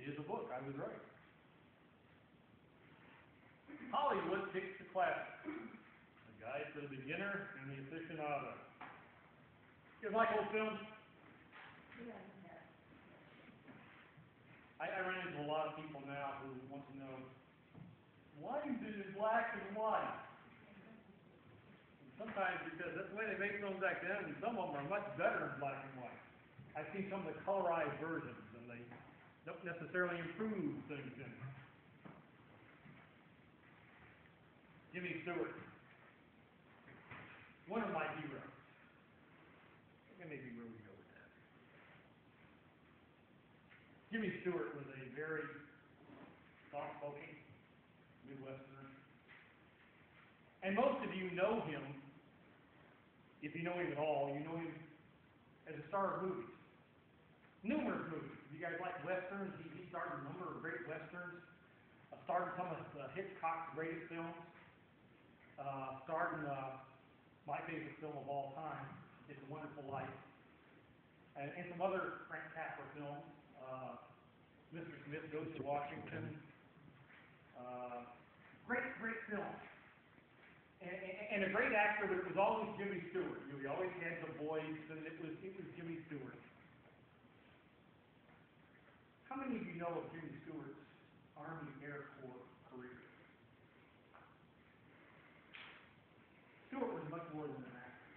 is a book. I was right. Hollywood picks the classics. The guide for the beginner and the aficionado. You like old films? I run into a lot of people now who want to know, why is it in black and white? And sometimes because that's the way they made films back then, and some of them are much better in black and white. I've seen some of the colorized versions, and they don't necessarily improve things in it. Jimmy Stewart, one of my heroes. Maybe where we go with that. Jimmy Stewart was a very soft-spoken Midwesterner. And most of you know him, if you know him at all, you know him as a star of movies. Numerous movies. If you guys like Westerns, he starred in a number of great Westerns. Starred in some of Hitchcock's greatest films. Starred in my favorite film of all time, It's a Wonderful Life. And some other Frank Capra films. Mr. Smith Goes to Washington. Great film. And a great actor, but it was always Jimmy Stewart. He always had the voice, and it was Jimmy Stewart. How many of you know of Jimmy Stewart's Army Air Corps career? Stewart was much more than an actor.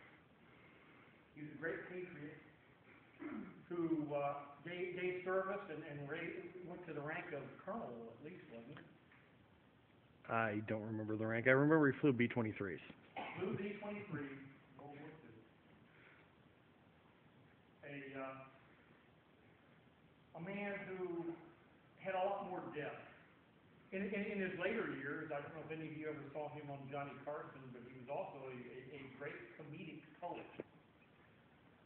He was a great patriot who gave service and went to the rank of colonel, at least, wasn't he? I don't remember the rank. I remember he flew B-23s. Flew B-23, World War II. A man who had a lot more depth. In his later years, I don't know if any of you ever saw him on Johnny Carson, but he was also a great comedic poet.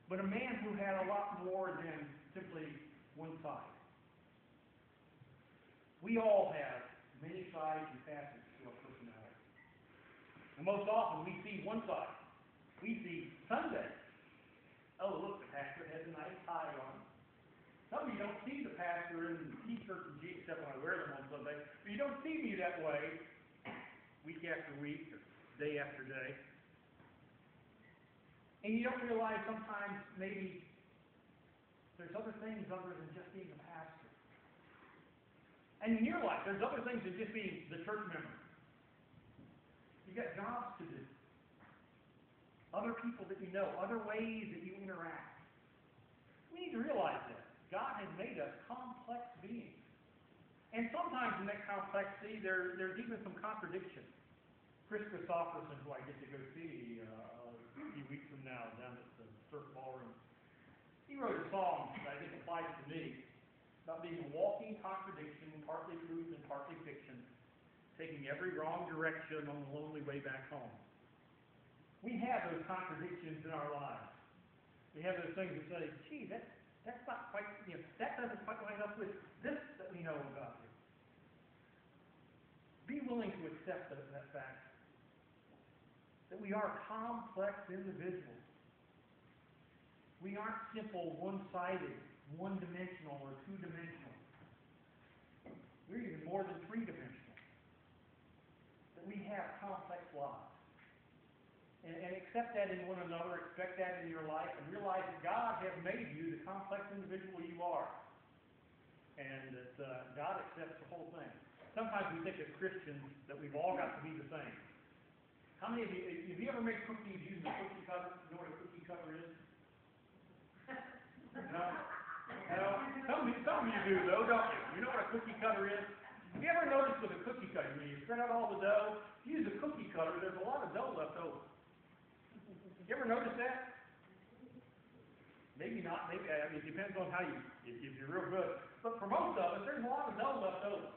But a man who had a lot more than simply one side. We all have many sides and facets to our personality. And most often we see one side. We see Sunday. Oh, look, the pastor has a nice tie on. Some of you don't see the pastor in the t-shirt and jeans, except when I wear them on Sunday. But you don't see me that way week after week or day after day. And you don't realize sometimes maybe there's other things other than just being a pastor. And in your life, there's other things than just being the church member. You've got jobs to do. Other people that you know, other ways that you interact. We need to realize that. God has made us complex beings. And sometimes in that complexity, there's even some contradiction. Chris Christopherson, who I get to go see a few weeks from now down at the Surf Ballroom, he wrote a song that I think applies to me about being a walking contradiction, partly truth and partly fiction, taking every wrong direction on the lonely way back home. We have those contradictions in our lives. We have those things that say, gee, that's not quite, that doesn't quite line up with this that we know about you. Be willing to accept that fact that we are complex individuals. We aren't simple, one-sided, one-dimensional, or two-dimensional. We're even more than three-dimensional. That we have complex lives. And accept that in one another, expect that in your life, and realize that God has made you the complex individual you are. And that God accepts the whole thing. Sometimes we think as Christians that we've all got to be the same. How many of you, have you ever made cookies using a cookie cutter? You know what a cookie cutter is? No? Some of you do, though, don't you? You know what a cookie cutter is? Have you ever noticed with a cookie cutter, when you spread out all the dough, if you use a cookie cutter, there's a lot of dough left over. You ever notice that? Maybe not. Maybe it depends on how if you're real good. But for most of us, there's a lot of dough left over.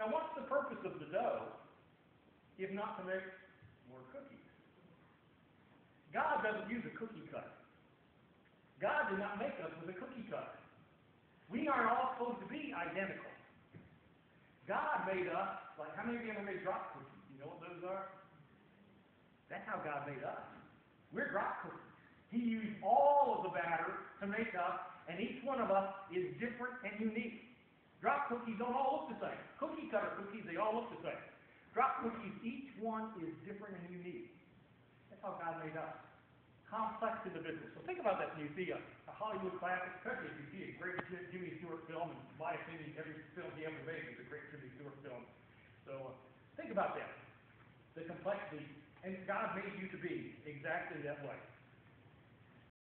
Now, what's the purpose of the dough if not to make more cookies? God doesn't use a cookie cutter. God did not make us with a cookie cutter. We aren't all supposed to be identical. God made us, like how many of you ever made drop cookies? You know what those are? That's how God made us. We're drop cookies. He used all of the batter to make us, and each one of us is different and unique. Drop cookies don't all look the same. Cookie cutter cookies, they all look the same. Drop cookies, each one is different and unique. That's how God made us. Complex individuals. So think about that when you see a Hollywood classic, especially if you see a great Jimmy Stewart film, and in my opinion, every film he ever made is a great Jimmy Stewart film. So think about that. The complexity, and God made you to be exactly that way.